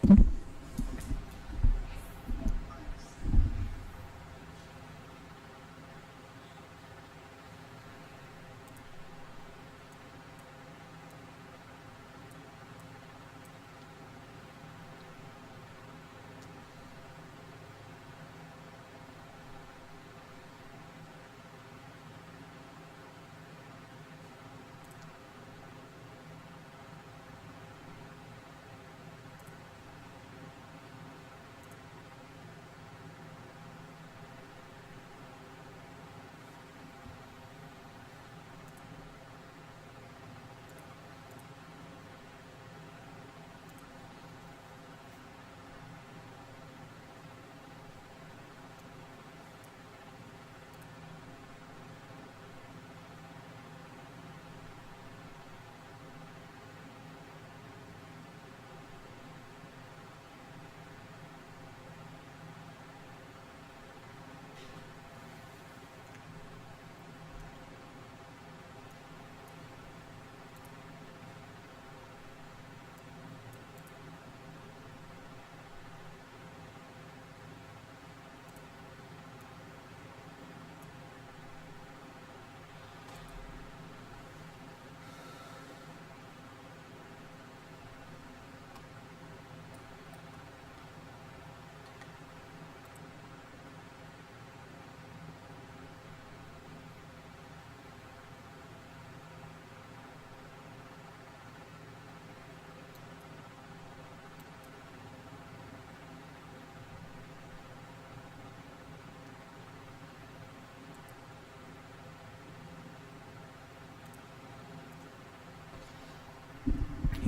Hey,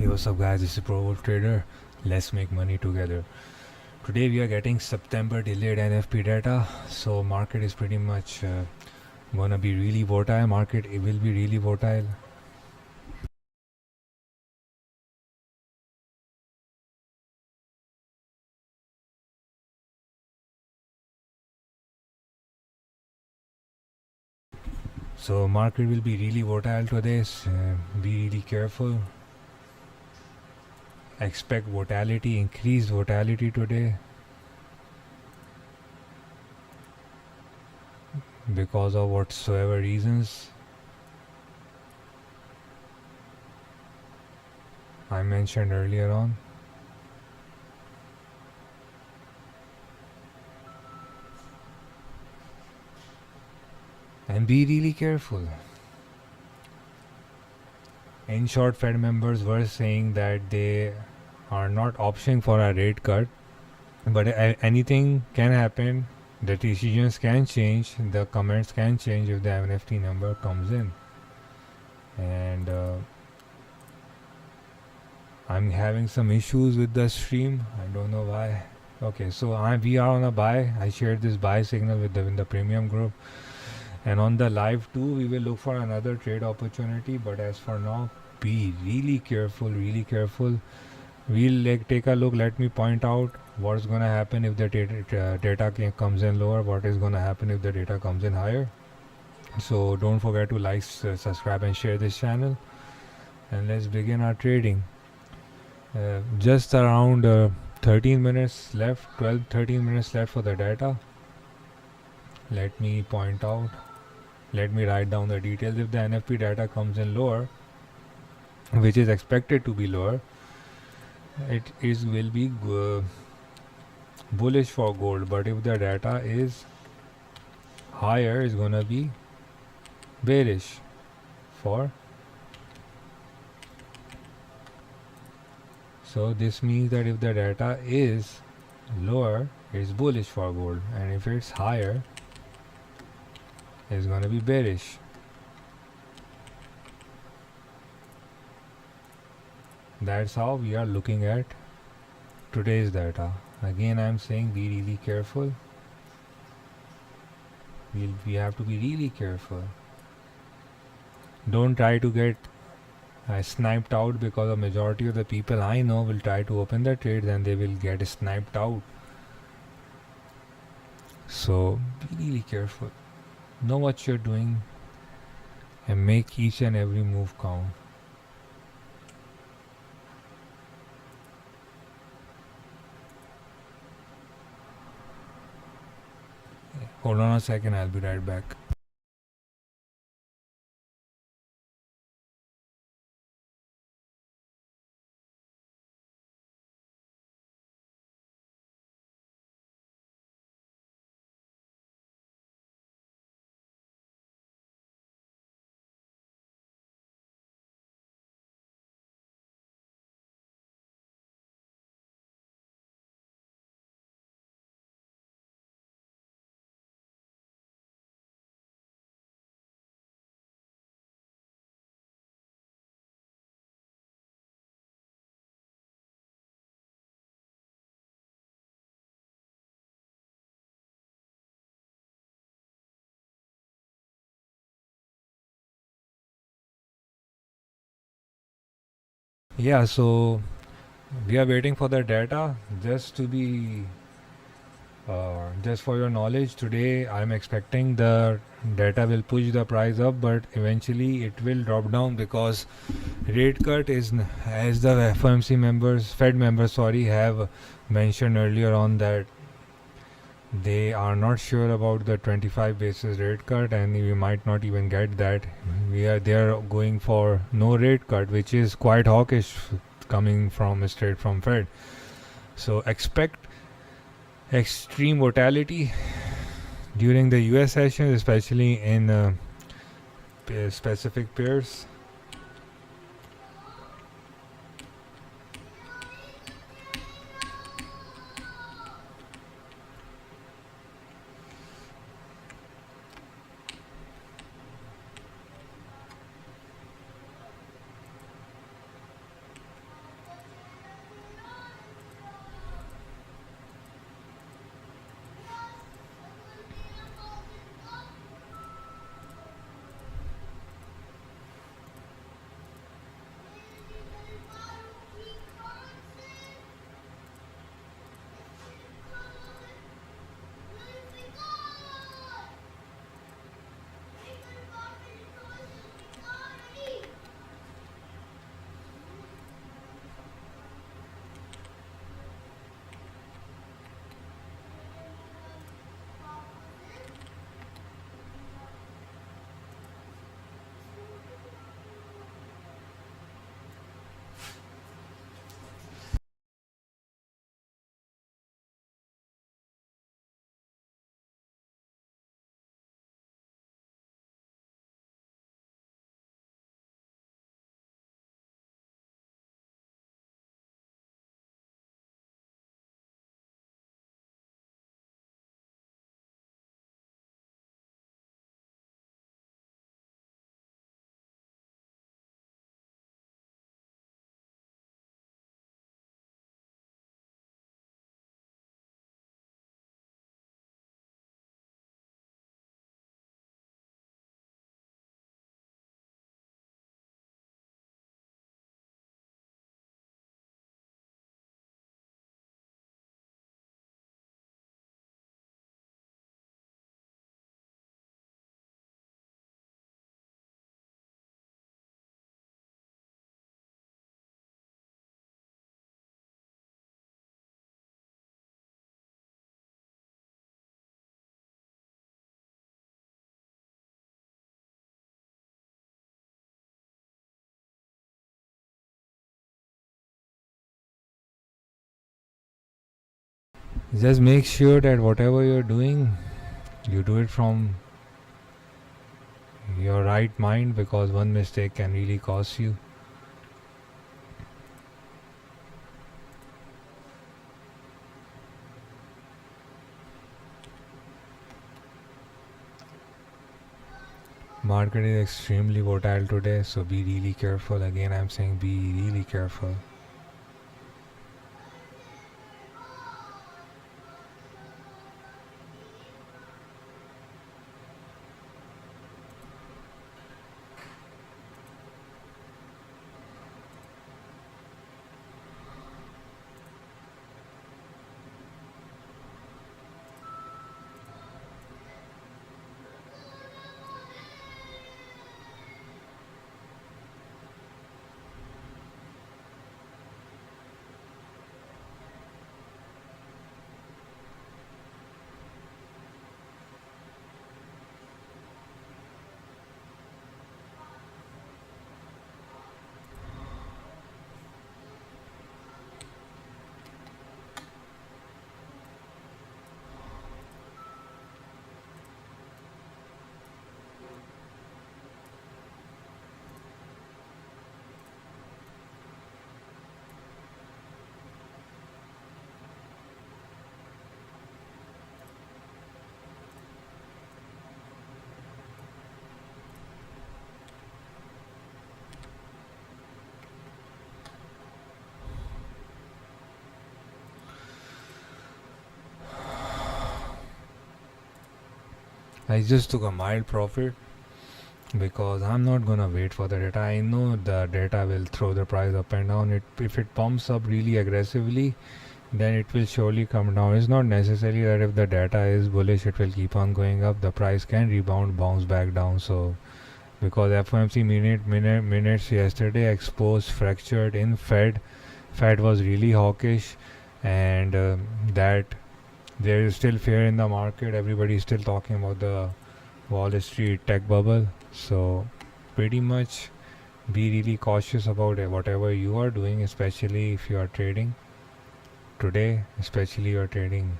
what's up guys, this is ProWolfTrader. Let's make money together. Today we are getting September delayed NFP data, so market is pretty much gonna be really volatile. Market it will be really volatile. So market will be really volatile today. So, be really careful. Expect volatility, increased volatility today because of whatsoever reasons I mentioned earlier on. And be really careful. In short, Fed members were saying that they are not opting for a rate cut, but anything can happen. The decisions can change, the comments can change if the NFP number comes in. And I'm having some issues with the stream. I don't know why. Okay, so we are on a buy. I shared this buy signal with in the premium group. And on the live too, we will look for another trade opportunity. But as for now, be really careful, really careful. We'll take a look. Let me point out what's going to happen if the data comes in lower, what is going to happen if the data comes in higher. So don't forget to like, subscribe and share this channel. And let's begin our trading. Just around 13 minutes left, 12-13 minutes left for the data. Let me point out, let me write down the details. If the NFP data comes in lower, which is expected to be lower, it will be bullish for gold. But if the data is higher, it's gonna be bearish for. So this means that if the data is lower, it's bullish for gold, and if it's higher, it's gonna be bearish. That's how we are looking at today's data. Again, I'm saying be really careful. We have to be really careful. Don't try to get sniped out, because a majority of the people I know will try to open the trades and they will get sniped out. So be really careful. Know what you're doing and make each and every move count. Hold on a second, I'll be right back. Yeah, so we are waiting for the data. Just for your knowledge, today I'm expecting the data will push the price up, but eventually it will drop down because rate cut is, as the Fed members, have mentioned earlier on, that they are not sure about the 25 basis rate cut, and we might not even get that. They are going for no rate cut, which is quite hawkish coming from straight from Fed. So expect extreme volatility during the US session, especially in specific pairs. Just make sure that whatever you're doing, you do it from your right mind, because one mistake can really cost you. Market is extremely volatile today, so be really careful. Again, I'm saying be really careful. I just took a mild profit because I'm not gonna wait for the data. I know the data will throw the price up and down. If it pumps up really aggressively, then it will surely come down. It's not necessary that if the data is bullish, it will keep on going up. The price can rebound, bounce back down. So because FOMC minutes yesterday exposed fractured in Fed was really hawkish, and that there is still fear in the market. Everybody is still talking about the Wall Street tech bubble. So pretty much be really cautious about it, whatever you are doing, especially if you are trading today, especially you are trading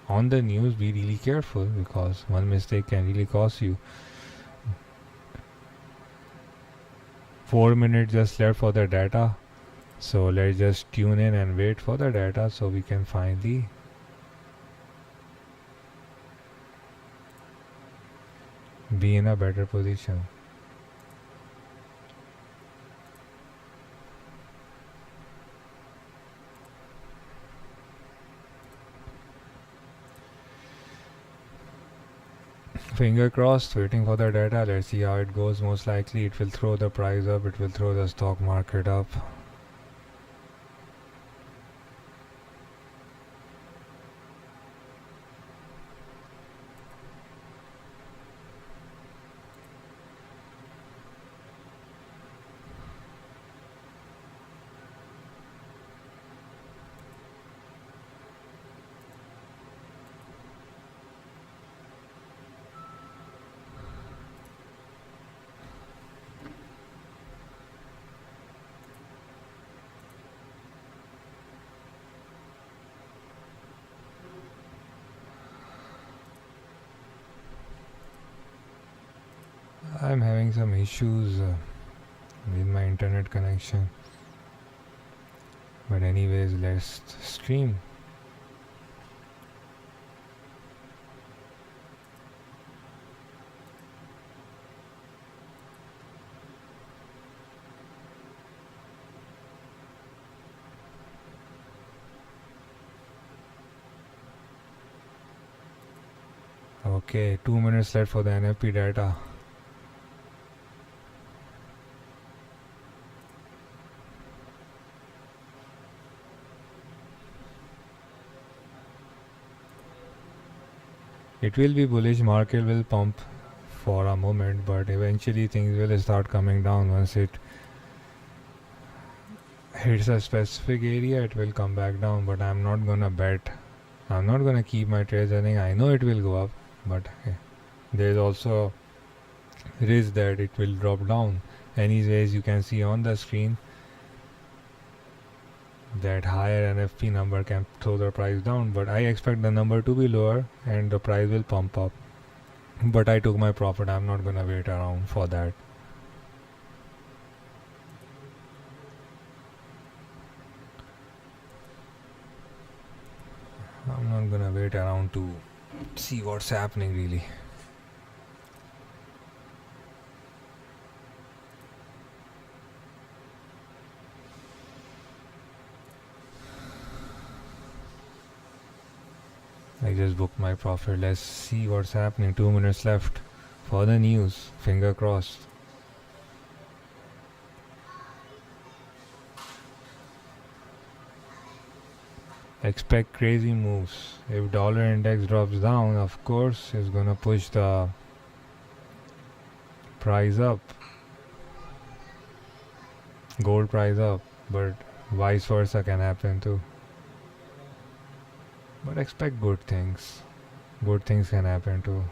on the news. Be really careful because one mistake can really cost you. 4 minutes just left for the data, so let's just tune in and wait for the data so we can finally be in a better position. Finger crossed, waiting for the data. Let's see how it goes. Most likely it will throw the price up, it will throw the stock market up. I'm having some issues with my internet connection, but anyways, let's stream. Okay, 2 minutes left for the NFP data. It will be bullish, market will pump for a moment, but eventually things will start coming down. Once it hits a specific area, it will come back down, but I'm not gonna bet. I'm not gonna keep my trades running. I know it will go up, but there's also risk that it will drop down. Anyways, you can see on the screen that higher NFP number can throw the price down, but I expect the number to be lower and the price will pump up. But I took my profit. I'm not gonna wait around for that. I'm not gonna wait around to see what's happening really. I just booked my profit. Let's see what's happening. 2 minutes left for the news. Finger crossed. Expect crazy moves. If dollar index drops down, of course, it's gonna push the price up, gold price up, but vice versa can happen too. But expect good things. Good things can happen too.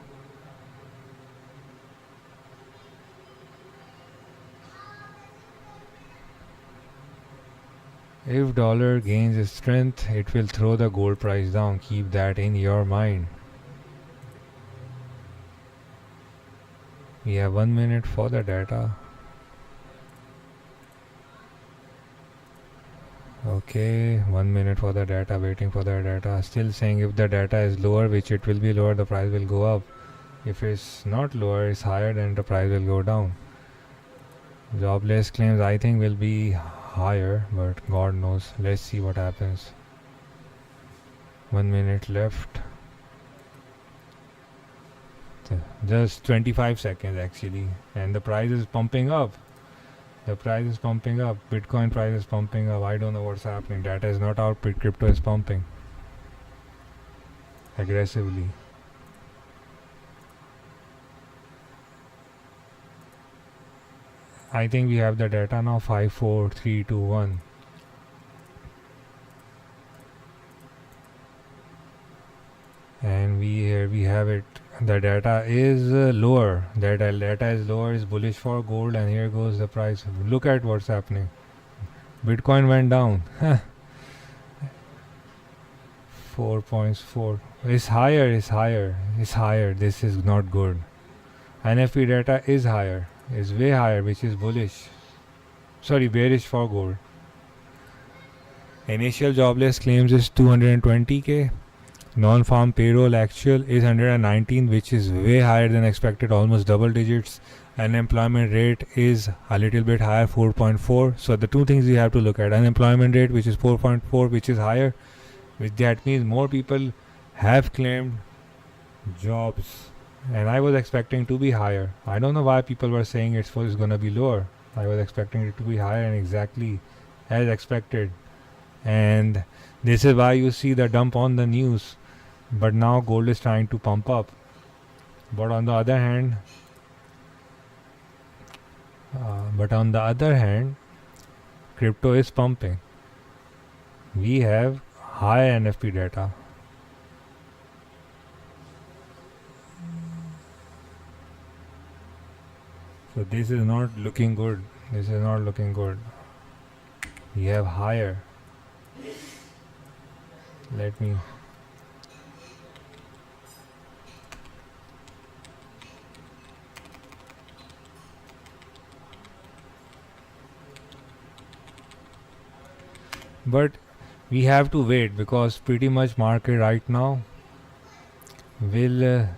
If dollar gains strength, it will throw the gold price down. Keep that in your mind. We have 1 minute for the data. Okay, 1 minute for the data, waiting for the data. Still saying if the data is lower, which it will be lower, the price will go up. If it's not lower, it's higher, then the price will go down. Jobless claims I think will be higher, but God knows. Let's see what happens. 1 minute left. Just 25 seconds actually, and the price is pumping up. The price is pumping up. Bitcoin price is pumping up. I don't know what's happening. Data is not out, but crypto is pumping aggressively. I think we have the data now. 5, 4, 3, 2, 1. And here we have it. The data is lower. The data is lower, is bullish for gold, and here goes the price. Look at what's happening. Bitcoin went down. 4.4. It's higher. It's higher. It's higher. This is not good. NFP data is higher. It's way higher, which is bullish. Sorry, bearish for gold. Initial jobless claims is 220k. Non-farm payroll actual is 119, which is way higher than expected, almost double digits. Unemployment rate is a little bit higher, 4.4. So the two things we have to look at: unemployment rate, which is 4.4, which is higher, which that means more people have claimed jobs, and I was expecting to be higher. I don't know why people were saying it's going to be lower. I was expecting it to be higher, and exactly as expected. And this is why you see the dump on the news. But now gold is trying to pump up. But on the other hand, crypto is pumping. We have high NFP data. So this is not looking good. This is not looking good. We have higher. Let me. But we have to wait, because pretty much market right now will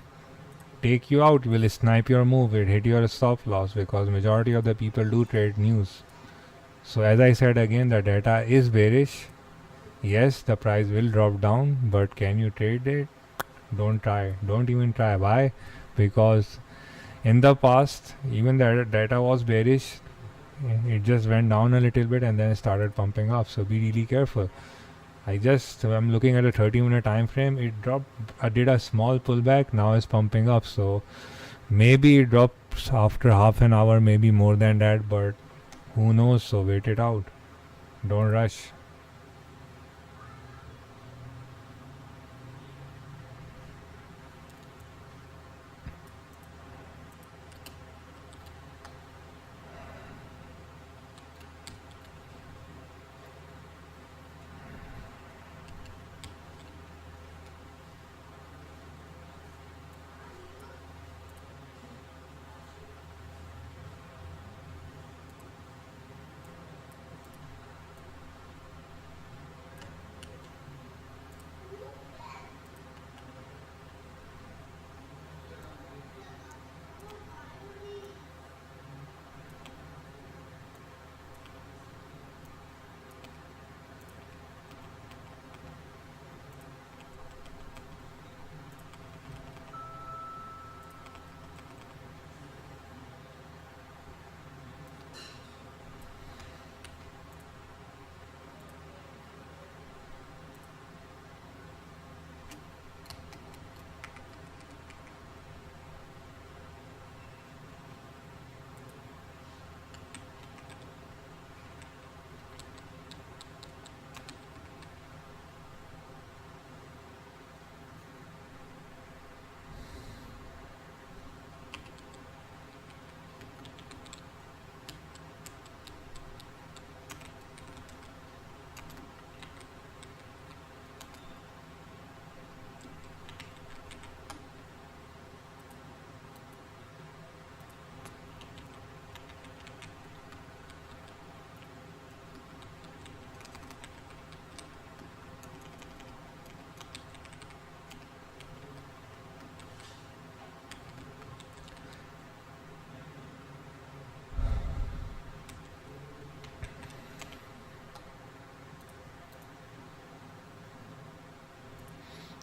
take you out, will snipe your move, will hit your stop loss, because majority of the people do trade news. So as I said again, the data is bearish. Yes, the price will drop down, but can you trade it? Don't try. Don't even try. Why? Because in the past, even the data was bearish. It just went down a little bit and then started pumping up. So be really careful. I'm looking at a 30-minute time frame. It dropped, did a small pullback. Now it's pumping up. So maybe it drops after half an hour, maybe more than that. But who knows? So wait it out. Don't rush.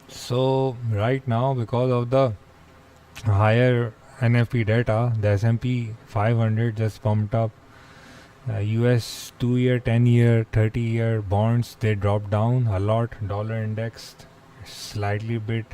So right now, because of the higher NFP data. The S&P 500 just pumped up. US 2-year, 10-year, 30-year bonds, they dropped down a lot. Dollar index slightly bit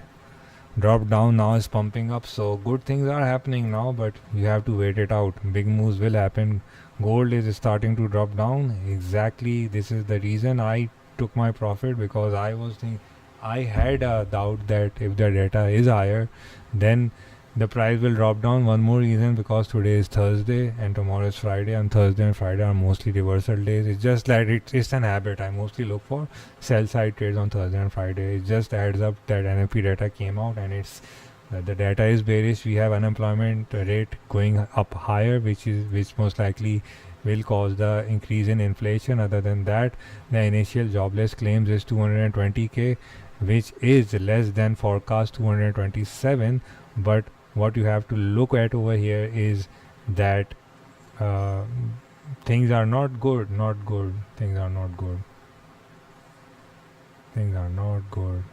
dropped down, now is pumping up. So good things are happening now, but you have to wait it out. Big moves will happen. Gold is starting to drop down. Exactly, this is the reason I took my profit, because I was thinking, I had a doubt that if the data is higher, then the price will drop down. One more reason, because today is Thursday and tomorrow is Friday, and Thursday and Friday are mostly reversal days. It's just like it's an habit. I mostly look for sell side trades on Thursday and Friday. It just adds up that NFP data came out, and it's the data is bearish. We have unemployment rate going up higher, which most likely will cause the increase in inflation. Other than that, the initial jobless claims is 220k, which is less than forecast 227. But what you have to look at over here is that uh, things are not good. Things are not good. Things are not good.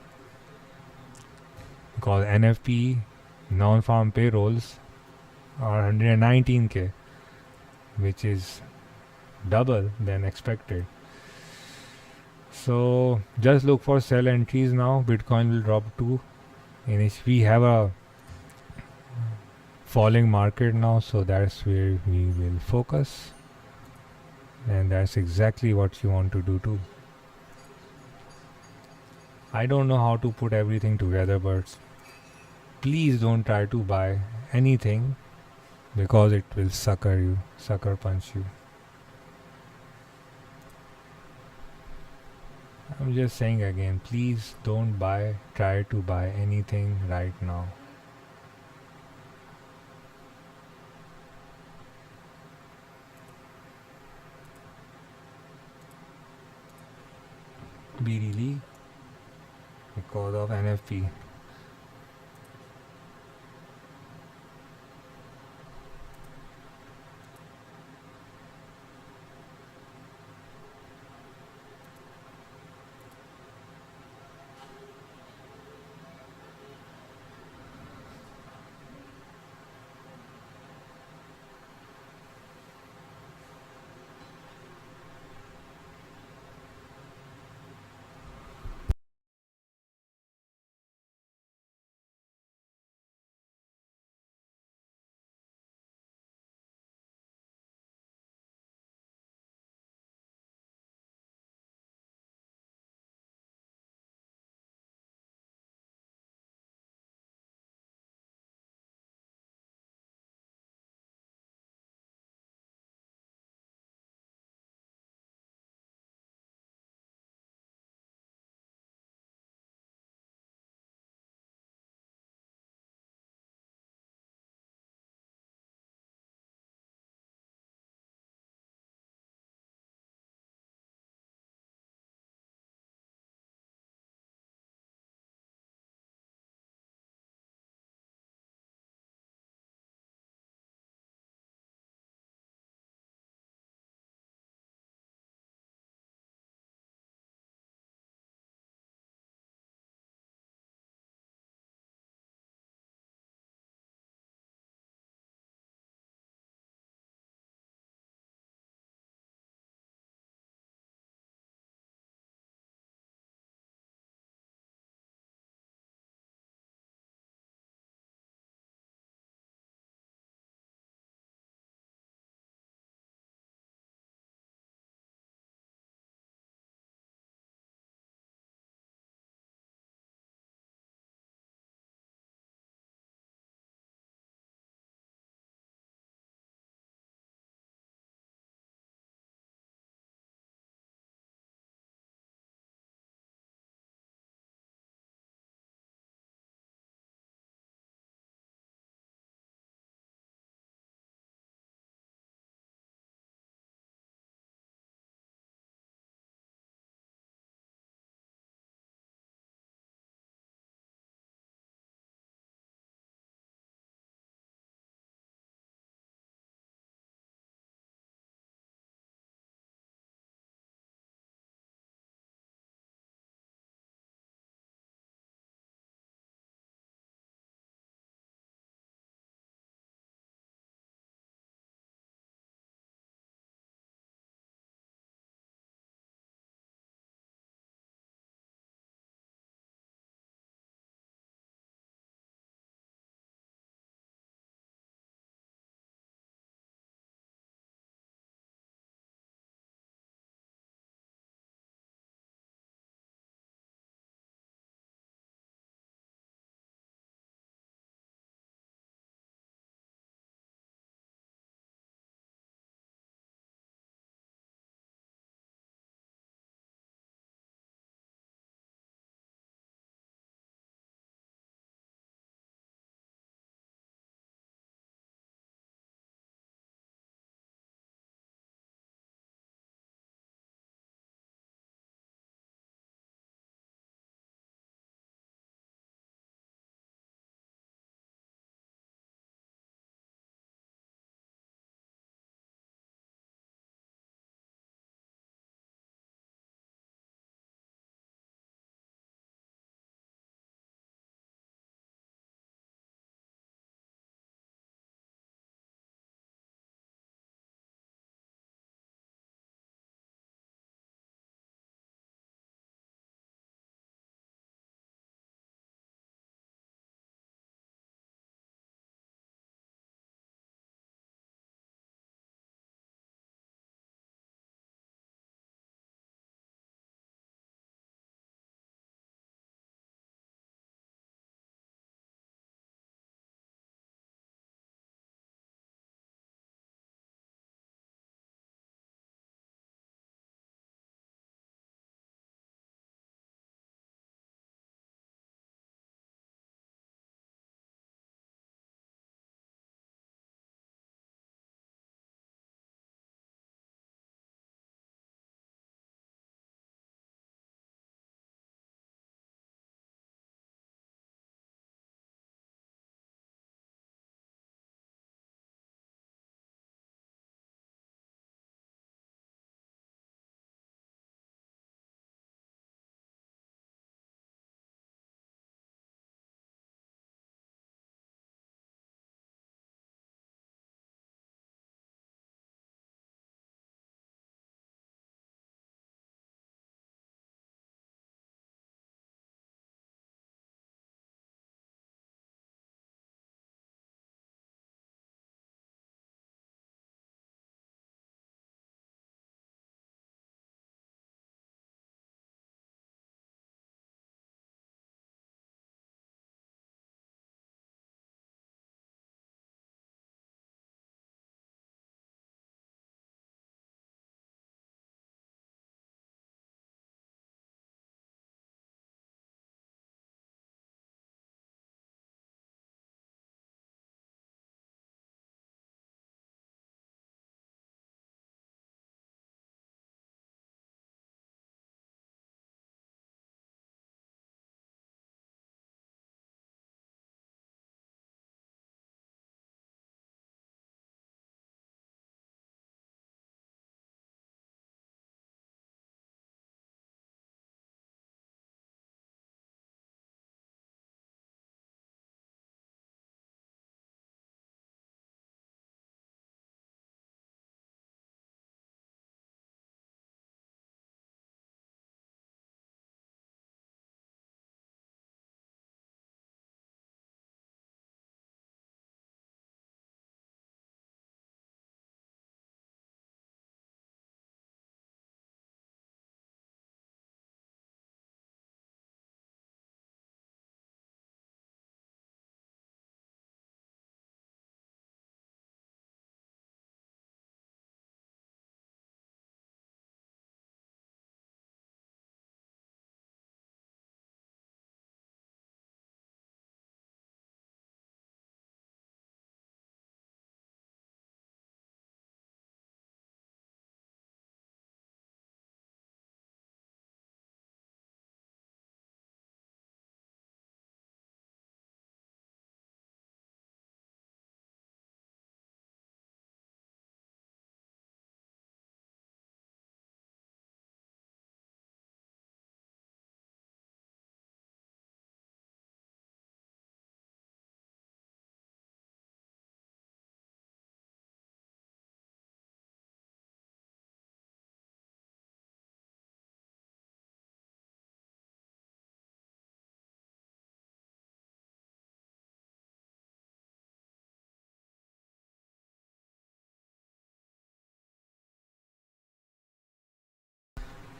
Because NFP non-farm payrolls are 119k, which is double than expected. So just look for sell entries now. Bitcoin will drop too. We have a falling market now, so that's where we will focus, and that's exactly what you want to do too. I don't know how to put everything together, but please don't try to buy anything, because it will sucker punch you. I'm just saying again, please don't try to buy anything right now. BDD because of NFP.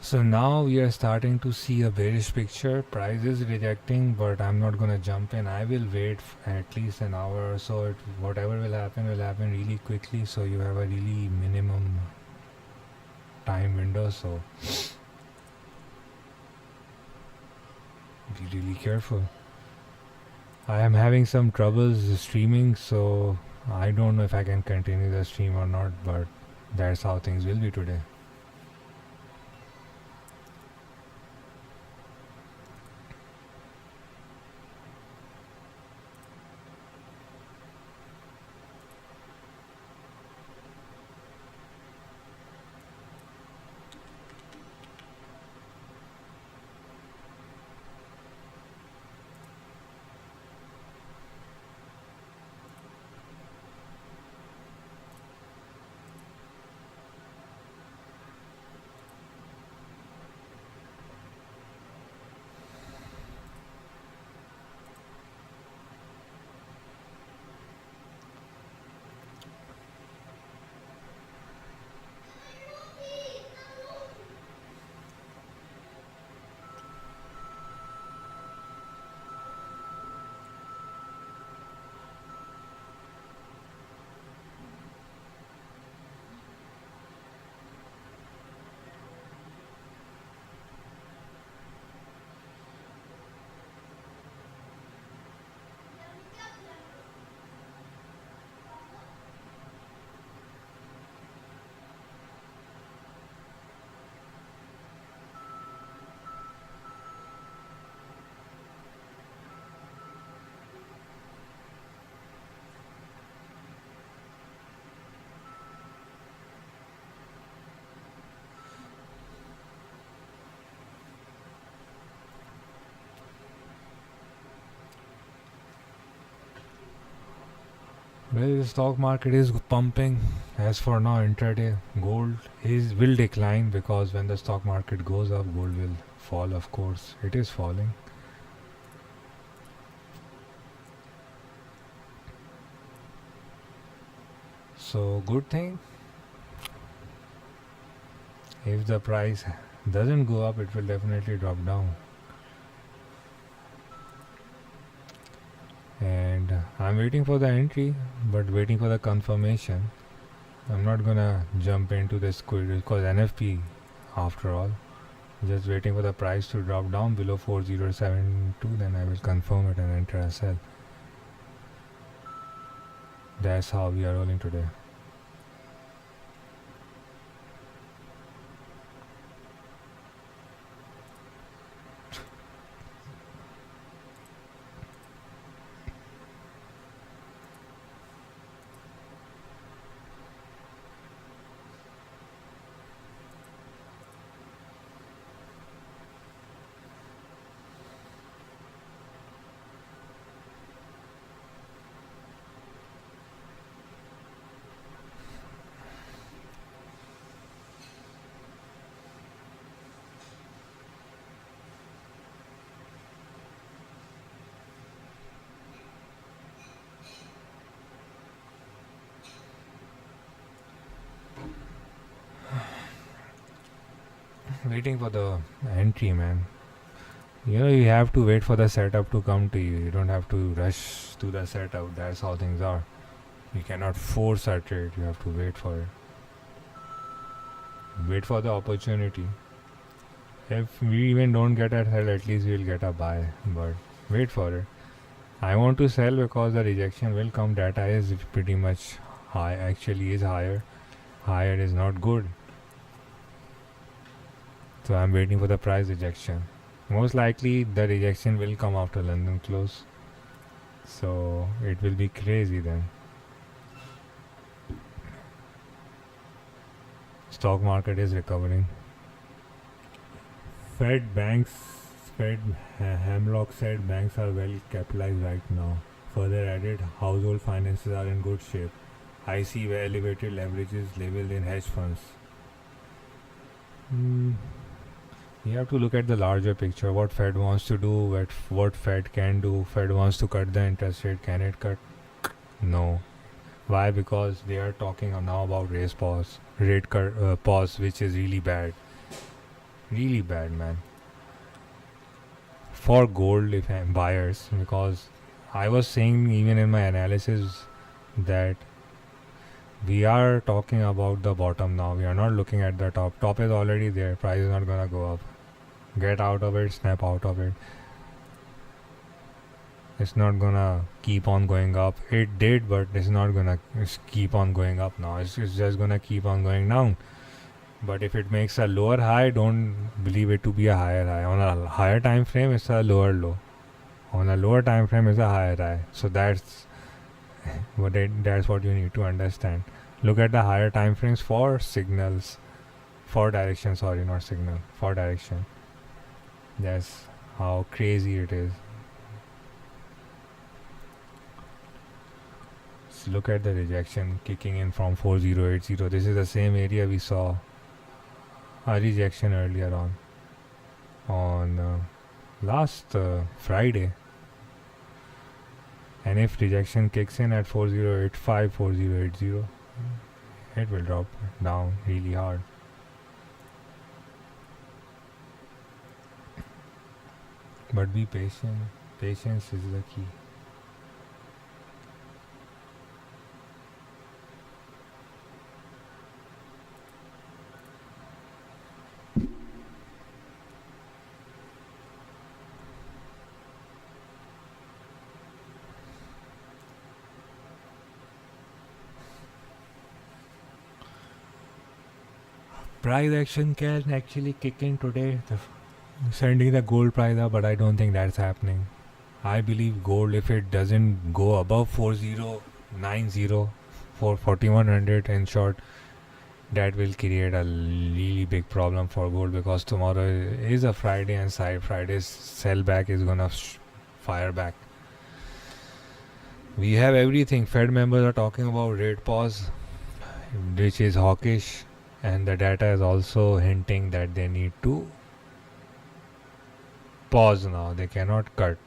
So now we are starting to see a bearish picture. Price is rejecting, but I'm not gonna jump in. I will wait at least an hour or so. Whatever will happen really quickly, so you have a really minimum time window. So be really careful. I am having some troubles streaming, so I don't know if I can continue the stream or not, but that's how things will be today. Well, the stock market is pumping. As for now, intraday gold will decline, because when the stock market goes up, gold will fall. Of course, it is falling. So good thing. If the price doesn't go up, it will definitely drop down. And I'm waiting for the entry, but waiting for the confirmation. I'm not gonna jump into this quick because NFP, after all. Just waiting for the price to drop down below 4072, then I will confirm it and enter a sell. That's how we are rolling today. Waiting for the entry, man. You have to wait for the setup to come to you. You don't have to rush to the setup. That's how things are. You cannot force a trade. You have to wait for it. Wait for the opportunity. If we even don't get a sell, at least we'll get a buy. But wait for it. I want to sell because the rejection will come. Data is pretty much high. Actually is higher. Higher is not good. So I'm waiting for the price rejection. Most likely the rejection will come after London close. So it will be crazy then. Stock market is recovering. Hamlock said banks are well capitalized right now. Further added, household finances are in good shape. I see elevated leverages leveled in hedge funds. You have to look at the larger picture. What Fed wants to do, what Fed can do. Fed wants to cut the interest rate. Can it cut? No. Why? Because they are talking now about rate pause, which is really bad. Really bad, man. For gold, if I'm buyers, because I was saying even in my analysis that we are talking about the bottom now. We are not looking at the top. Top is already there. Price is not gonna go up. Get out of it, snap out of it. It's not gonna keep on going up. It did, but it's not gonna keep on going up now. It's just gonna keep on going down. But if it makes a lower high, don't believe it to be a higher high. On a higher time frame, it's a lower low. On a lower time frame, it's a higher high. So that's that's what you need to understand. Look at the higher time frames for signals, for direction. Sorry, not signal, for direction. That's how crazy it is. So look at the rejection kicking in from 4080. This is the same area we saw a rejection earlier on last Friday. And if rejection kicks in at 4085, 4080, it will drop down really hard. But be patient. Patience is the key. Price action can actually kick in today, sending the gold price up, but I don't think that's happening. I believe gold, if it doesn't go above 4090 for 4100 in short, that will create a really big problem for gold, because tomorrow is a Friday and Friday's sell back is gonna fire back. We have everything. Fed members are talking about rate pause, which is hawkish, and the data is also hinting that they need to pause now. They cannot cut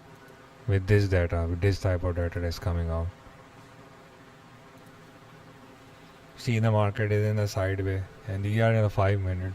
with this data, with this type of data that's coming out. See, the market is in a sideway, and we are in a 5 minute.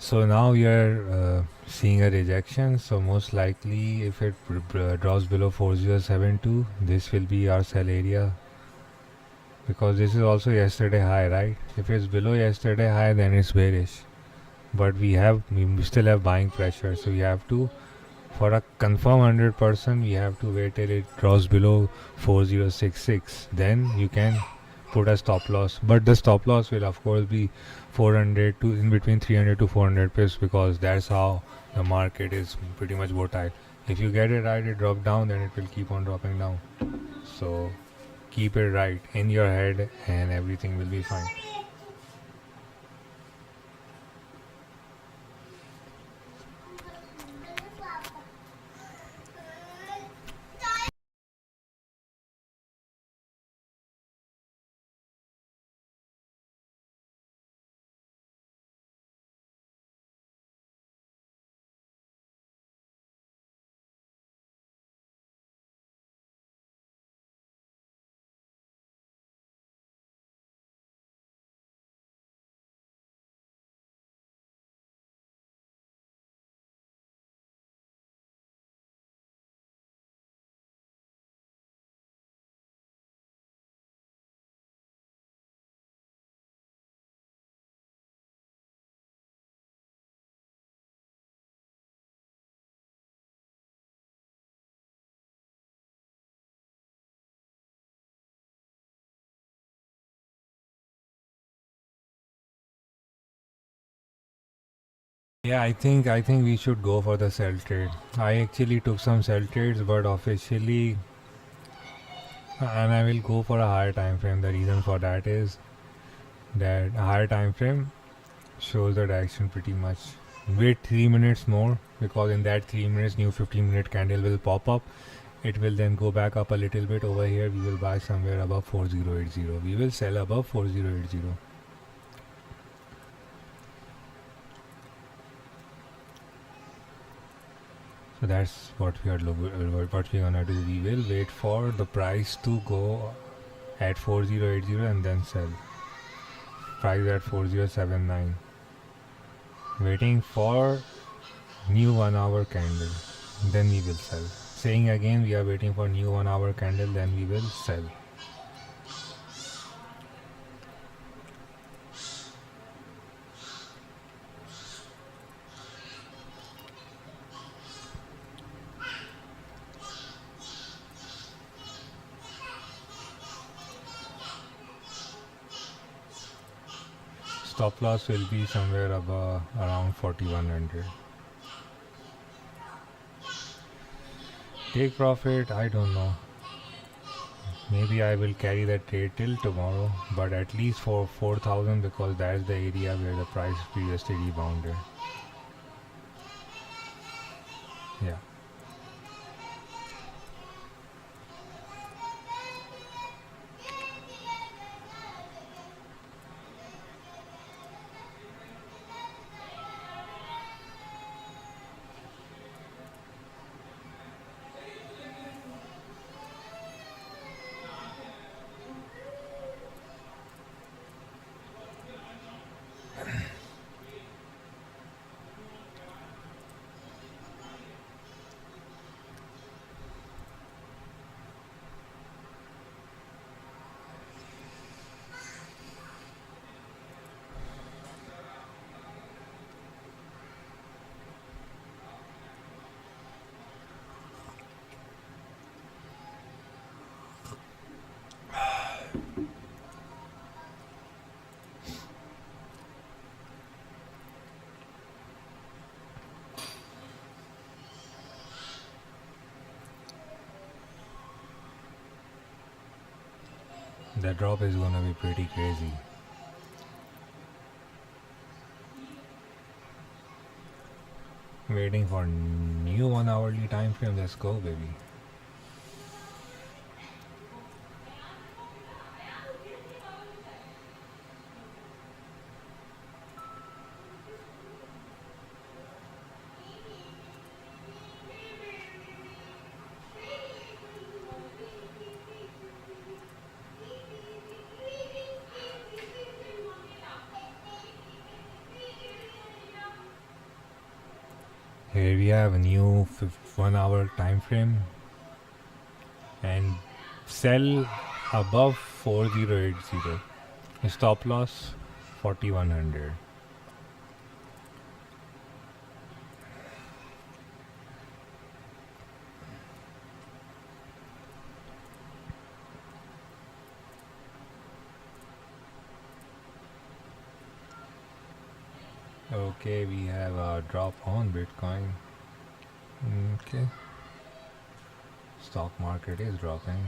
So now we are seeing a rejection. So most likely, if it drops below 4072, this will be our sell area, because this is also yesterday high, right? If it's below yesterday high, then it's bearish. But we still have buying pressure, so we have to, for a confirm 100%, we have to wait till it drops below 4066. Then you can put a stop loss, but the stop loss will of course be 400 to in between 300 to 400 pips, because that's how the market is pretty much volatile. If you get it right, it drop down, then it will keep on dropping down. So keep it right in your head and everything will be fine. Yeah, I think we should go for the sell trade. I actually took some sell trades, but officially, and I will go for a higher time frame. The reason for that is that a higher time frame shows the direction pretty much. Wait 3 minutes more, because in that 3 minutes new 15-minute candle will pop up. It will then go back up a little bit. Over here we will buy somewhere above 4080. We will sell above 4080. So that's what we are what we're gonna do. We will wait for the price to go at 4080 and then sell. Price at 4079. Waiting for new 1 hour candle, then we will sell. Saying again, we are waiting for new 1 hour candle, then we will sell. Stop loss will be somewhere above around 4100. Take profit, I don't know. Maybe I will carry that trade till tomorrow, but at least for 4000, because that's the area where the price previously rebounded. Yeah. The drop is gonna be pretty crazy. Waiting for new 1 hourly time frame. Let's go, baby. Here we have a new 1 hour time frame and sell above 4080. Stop loss 4100. Okay, we have a drop on Bitcoin. Okay, stock market is dropping.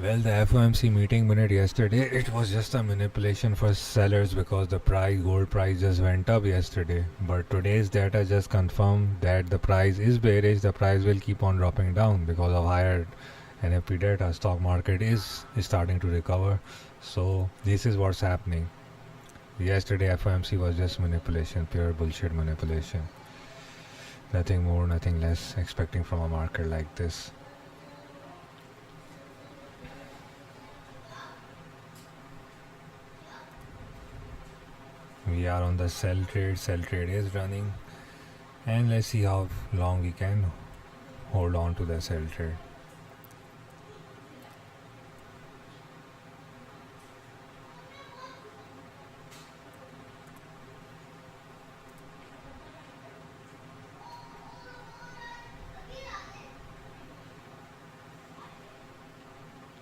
Well, the FOMC meeting minute yesterday, it was just a manipulation for sellers because the gold price just went up yesterday. But today's data just confirmed that the price is bearish. The price will keep on dropping down because of higher NFP data. Stock market is starting to recover. So this is what's happening. Yesterday FOMC was just manipulation, pure bullshit manipulation. Nothing more, nothing less expecting from a market like this. We are on the sell trade is running, and let's see how long we can hold on to the sell trade.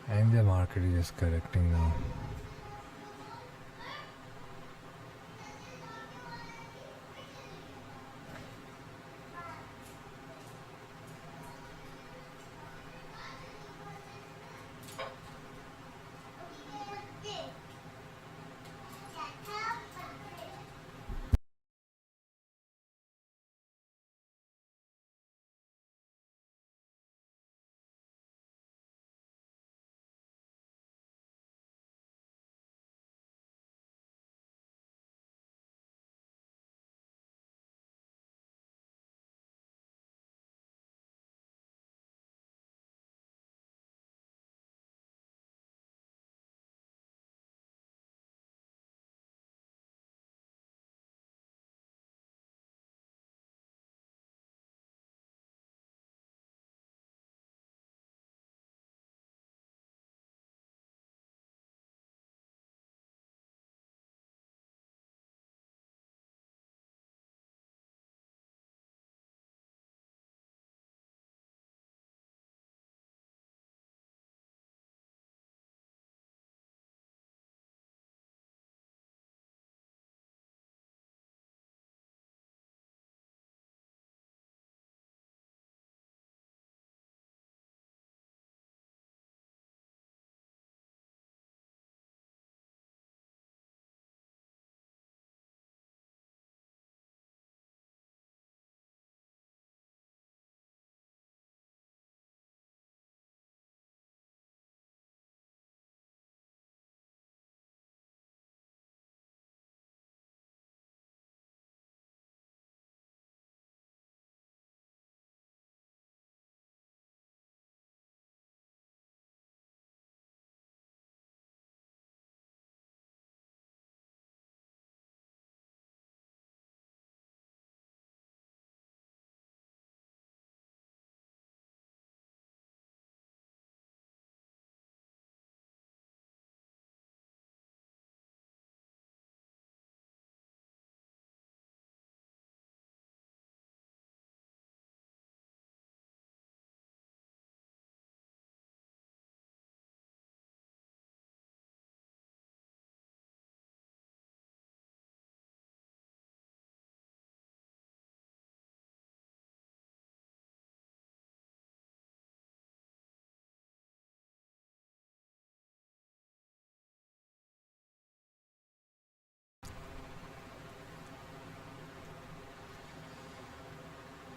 And the market is just correcting now.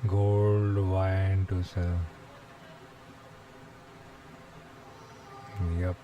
Gold, wine to sell. Yep.